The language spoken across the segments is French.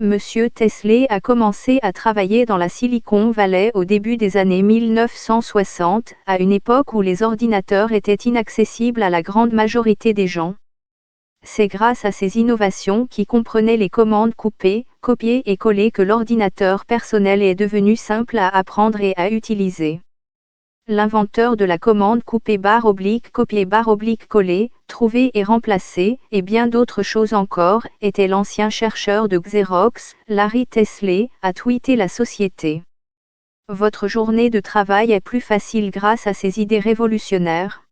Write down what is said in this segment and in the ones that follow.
Monsieur Tesla a commencé à travailler dans la Silicon Valley au début des années 1960, à une époque où les ordinateurs étaient inaccessibles à la grande majorité des gens. C'est grâce à ces innovations qui comprenaient les commandes couper, copier et coller que l'ordinateur personnel est devenu simple à apprendre et à utiliser. L'inventeur de la commande couper-copier-coller, trouver et remplacer, et bien d'autres choses encore, était l'ancien chercheur de Xerox, Larry Tesler, a tweeté la société. Votre journée de travail est plus facile grâce à ces idées révolutionnaires.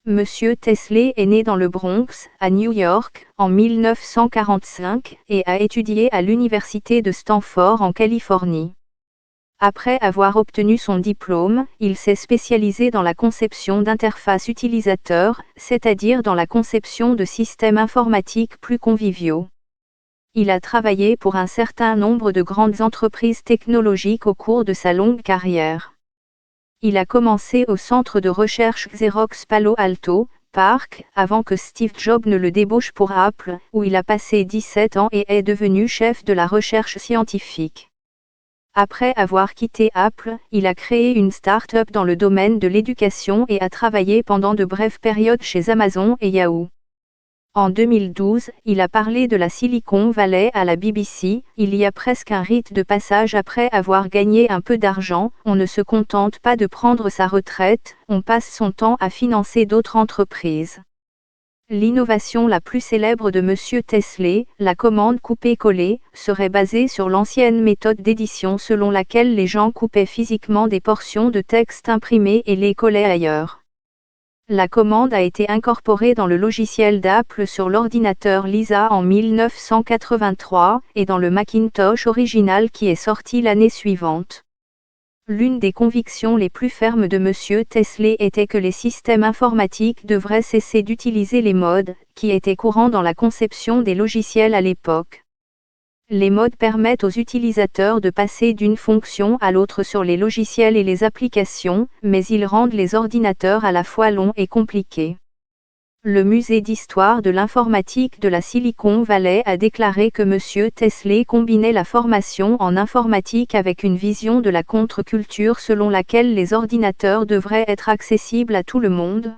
Monsieur Tesla est né dans le Bronx, à New York, en 1945, et a étudié à l'université de Stanford en Californie. Après avoir obtenu son diplôme, il s'est spécialisé dans la conception d'interfaces utilisateurs, c'est-à-dire dans la conception de systèmes informatiques plus conviviaux. Il a travaillé pour un certain nombre de grandes entreprises technologiques au cours de sa longue carrière. Il a commencé au centre de recherche Xerox Palo Alto Park, avant que Steve Jobs ne le débauche pour Apple, où il a passé 17 ans et est devenu chef de la recherche scientifique. Après avoir quitté Apple, il a créé une start-up dans le domaine de l'éducation et a travaillé pendant de brèves périodes chez Amazon et Yahoo. En 2012, il a parlé de la Silicon Valley à la BBC. Il y a presque un rite de passage après avoir gagné un peu d'argent. On ne se contente pas de prendre sa retraite, on passe son temps à financer d'autres entreprises. L'innovation la plus célèbre de Monsieur Tesla, la commande couper-coller, serait basée sur l'ancienne méthode d'édition selon laquelle les gens coupaient physiquement des portions de texte imprimées et les collaient ailleurs. La commande a été incorporée dans le logiciel d'Apple sur l'ordinateur Lisa en 1983, et dans le Macintosh original qui est sorti l'année suivante. L'une des convictions les plus fermes de Monsieur Tesla était que les systèmes informatiques devraient cesser d'utiliser les modes, qui étaient courants dans la conception des logiciels à l'époque. Les modes permettent aux utilisateurs de passer d'une fonction à l'autre sur les logiciels et les applications, mais ils rendent les ordinateurs à la fois longs et compliqués. Le musée d'histoire de l'informatique de la Silicon Valley a déclaré que Monsieur Tesla combinait la formation en informatique avec une vision de la contre-culture selon laquelle les ordinateurs devraient être accessibles à tout le monde.